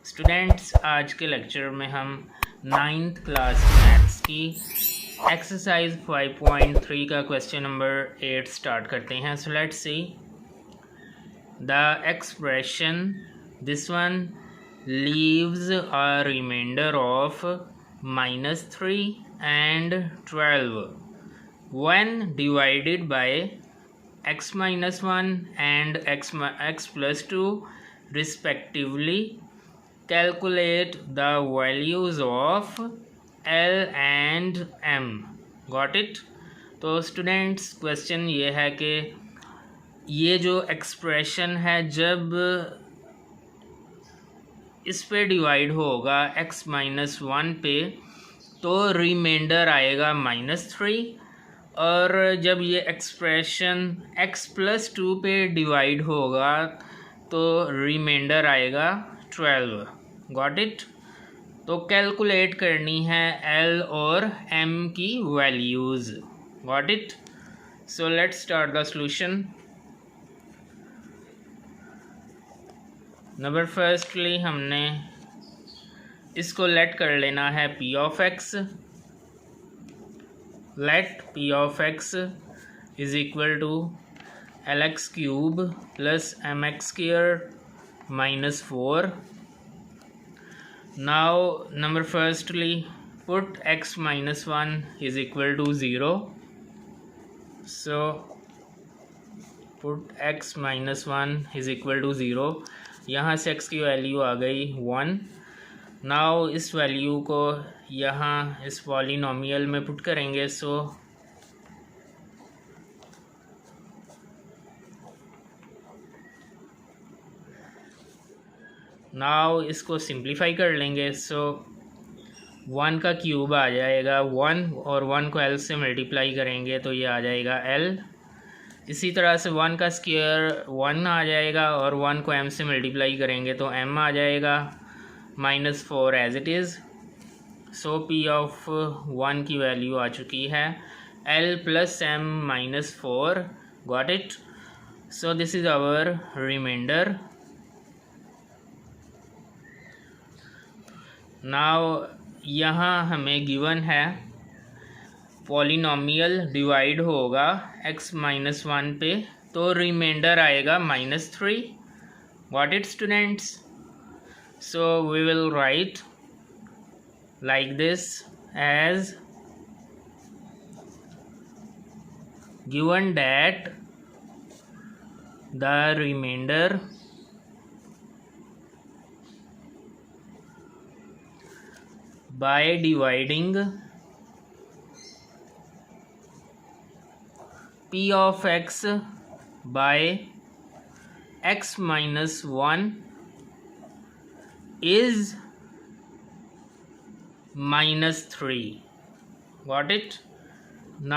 Students, आज के lecture में हम 9th क्लास मैथ्स की एक्सरसाइज 5.3 का क्वेश्चन नंबर 8 स्टार्ट करते हैं. So let's see the expression. This one leaves a reminder of -3 and 12 when divided by x minus 1 and x plus 2 respectively. Calculate the values of L and M. Got it? तो students question ये है कि ये जो expression है जब इस पे डिवाइड होगा x माइनस 1 पे तो रिमाइंडर आएगा -3, और जब ये एक्सप्रेशन x प्लस 2 पे डिवाइड होगा तो रिमाइंडर आएगा 12. Got it? तो कैलकुलेट करनी है L और M की values. Got it? So let's start the solution. Number firstly हमने इसको लेट कर लेना है P of x. Let P of x is equal to LX cube plus MX square minus 4. Now number firstly put x minus 1 is equal to 0. So put x minus 1 is equal to 0. यहाँ से x की value आ गई 1. Now इस value को यहाँ इस polynomial में put करेंगे. सो नाउ इसको सिंप्लीफाई कर लेंगे. सो 1 का क्यूब आ जाएगा 1, और 1 को L से मल्टीप्लाई करेंगे तो ये आ जाएगा L. इसी तरह से 1 का स्क्वायर 1 आ जाएगा, और 1 को M से मल्टीप्लाई करेंगे तो M आ जाएगा -4 as it is. So P of 1 की वैल्यू आ चुकी है L plus M -4. Got it? So this is our reminder. Now यहाँ हमें गिवन है पॉलिनोमियल डिवाइड होगा x माइनस 1 पे तो रिमाइंडर आएगा -3. What it students? So we will write like this as given that the reminder by dividing P of x by x minus 1 is -3. Got it?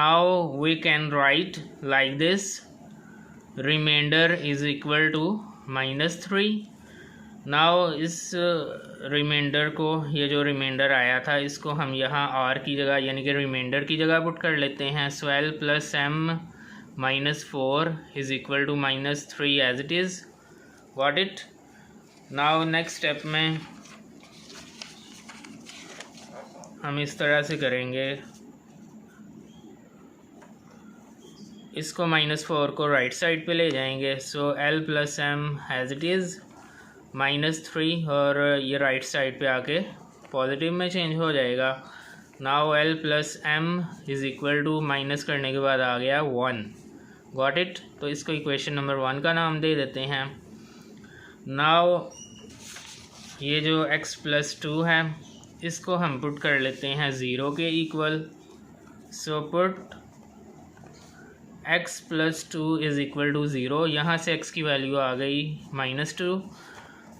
Now we can write like this: remainder is equal to -3. Now इस reminder को, ये जो reminder आया था इसको हम यहाँ r की जगह यानी कि रिमाइंडर की जगह पुट कर लेते हैं. So L plus M -4 is equal to -3 as it is. Got it? Now next step में हम इस तरह से करेंगे. इसको -4 को राइट साइड पे ले जाएंगे. So L plus M as it is -3, और ये राइट साइड पे आके पॉजिटिव में चेंज हो जाएगा. Now L plus M is equal to minus करने के बाद आ गया 1. Got it? तो इसको इक्वेशन नंबर 1 का नाम दे देते हैं. नाउ ये जो x प्लस 2 है इसको हम पुट कर लेते हैं 0 के equal. So put x plus 2 is equal to 0. यहाँ से x की वैल्यू आ गई -2.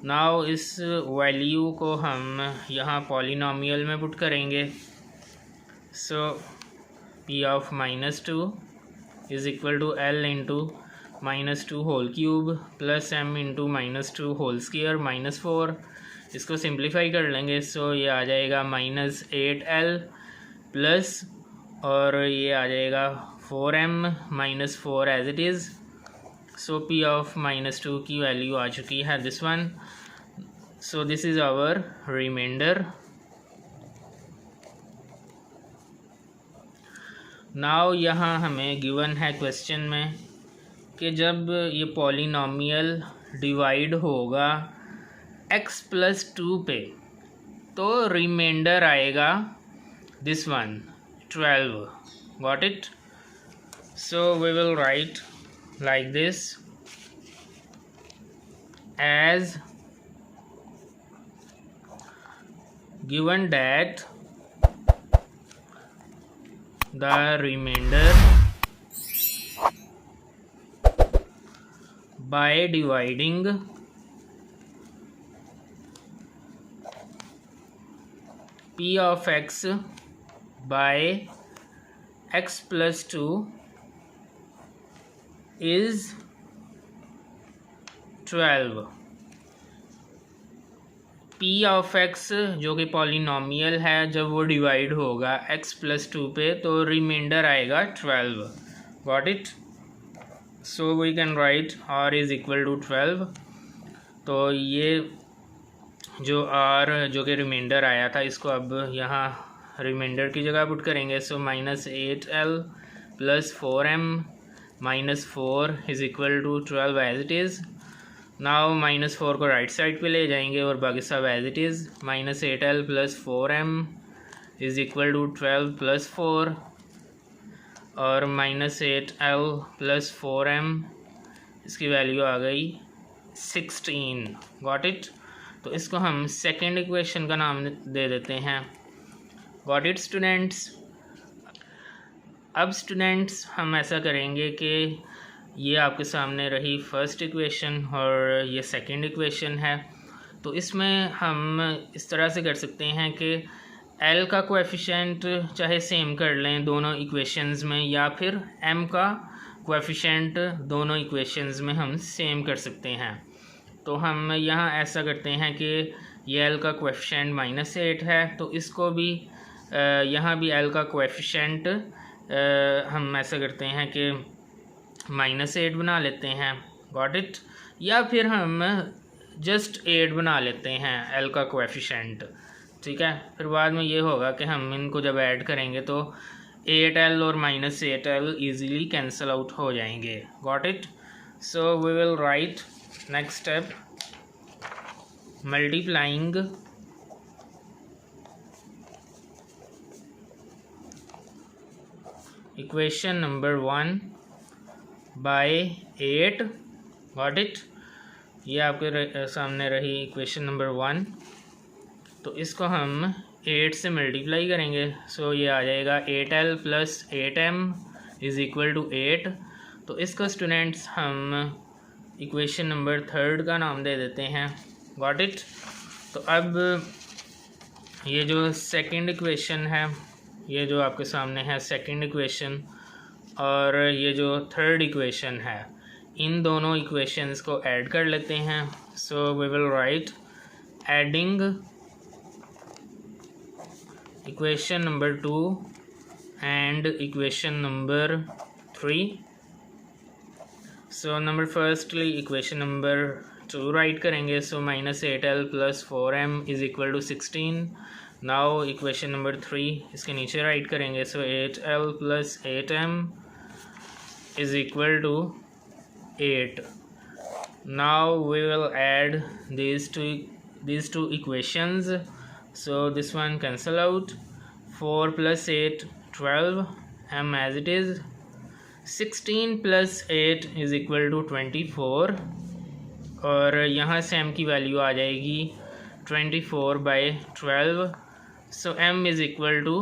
नाउ इस वैल्यू को हम यहाँ पॉलिनोमियल में पुट करेंगे. So P of -2 is equal to L into -2 whole cube plus M into -2 whole square -4. इसको सिंप्लीफाई कर लेंगे. सो ये आ जाएगा -8L प्लस, और ये आ जाएगा 4M -4 as it is. So P of -2 की वैल्यू आ चुकी है this one. So this is our reminder. Now यहाँ हमें गिवन है क्वेश्चन में कि जब ये पॉलिनॉमियल डिवाइड होगा x+2 पे तो रिमाइंडर आएगा this one 12। Got it? So we will write like this as given that the remainder by dividing p of x by x+2 is 12। p of x जो कि पॉलिनॉमियल है, जब वो divide होगा x+2 पे तो रिमाइंडर आएगा 12। Got it? So we can write r is equal to 12। तो ये जो r जो कि रिमाइंडर आया था इसको अब यहाँ रिमाइंडर की जगह पुट करेंगे। So -8l + 4m - 4 is equal to 12 as it is. Now -4 को राइट साइड पे ले जाएंगे और बाकी सब as it is. -8l + 4m is equal to 12 + 4 और -8l + 4m इसकी वैल्यू आ गई 16। Got it? तो इसको हम सेकेंड इक्वेशन का नाम दे देते हैं। Got it students? अब स्टूडेंट्स हम ऐसा करेंगे कि ये आपके सामने रही फर्स्ट इक्वेशन और ये सेकंड इक्वेशन है। तो इसमें हम इस तरह से कर सकते हैं कि एल का कोएफिशिएंट चाहे सेम कर लें दोनों इक्वेशंस में, या फिर एम का कोएफिशिएंट दोनों इक्वेशंस में हम सेम कर सकते हैं। तो हम यहाँ ऐसा करते हैं कि ये एल का कोएफिशिएंट -8 है, तो इसको भी यहाँ भी एल का कोएफिशिएंट हम ऐसा करते हैं कि -8 बना लेते हैं। Got it? या फिर हम जस्ट 8 बना लेते हैं एल का कोएफिशिएंट। ठीक है, फिर बाद में ये होगा कि हम इनको जब ऐड करेंगे तो 8l और -8l ईज़िली कैंसिल आउट हो जाएंगे। Got it? So we will write next step multiplying equation number 1 by 8। Got it? ये आपके सामने रही इक्वेशन नंबर 1। तो इसको हम 8 से मल्टीप्लाई करेंगे। सो ये आ जाएगा 8l + 8m is equal to 8। तो इसको स्टूडेंट्स हम इक्वेशन नंबर 3 का नाम दे देते हैं। Got it? तो अब ये जो सेकंड इक्वेशन है, ये जो आपके सामने है सेकंड इक्वेशन, और ये जो थर्ड इक्वेशन है, इन दोनों इक्वेशंस को ऐड कर लेते हैं। So we will write adding equation number 2 and equation number 3। So number firstly equation number 2 write करेंगे। So -8l + 4m is equal to 16। Now equation number 3 इसके नीचे राइट करेंगे। So 8l + 8m is equal to 8. Now we will add these two equations. So this one cancel out. 4 + 8 12, m as it is. 16 + 8 is equal to 24 और यहाँ से m की value आ जाएगी 24/12। So m is equal to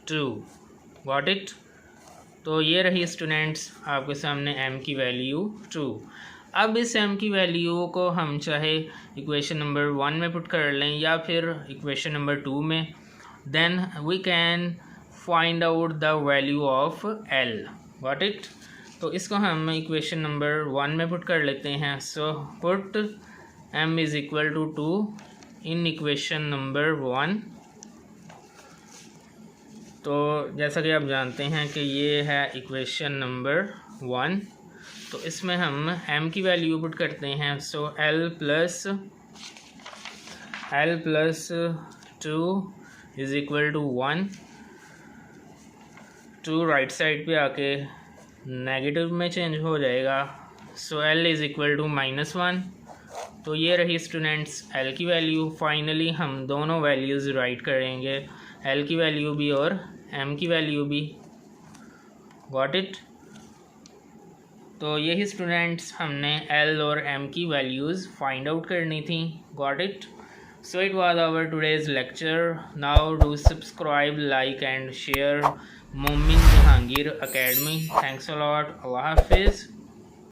2। Got it? तो ये रही students आपके सामने m की वैल्यू 2। अब इस m की वैल्यू को हम चाहे इक्वेशन नंबर 1 में पुट कर लें या फिर इक्वेशन नंबर 2 में, then we can find out the value of l। Got it? तो इसको हम इक्वेशन नंबर 1 में पुट कर लेते हैं। So put m is equal to 2 in equation number 1। तो जैसा कि आप जानते हैं कि ये है इक्वेशन नंबर 1, तो इसमें हम m की वैल्यू पुट करते हैं। So l + L plus 2 is equal to 1, 2 right side पे आके नेगेटिव में चेंज हो जाएगा, so L is equal to -1। तो ये रही स्टूडेंट्स L की वैल्यू। फाइनली हम दोनों वैल्यूज़ राइट करेंगे, L की वैल्यू भी और M की वैल्यू भी। Got it? तो यही स्टूडेंट्स हमने L और M की वैल्यूज़ फाइंड आउट करनी थी। Got it? So it was our today's lecture. Now do subscribe, like and share Momin Jahangir Academy. Thanks a lot. Allah Hafiz.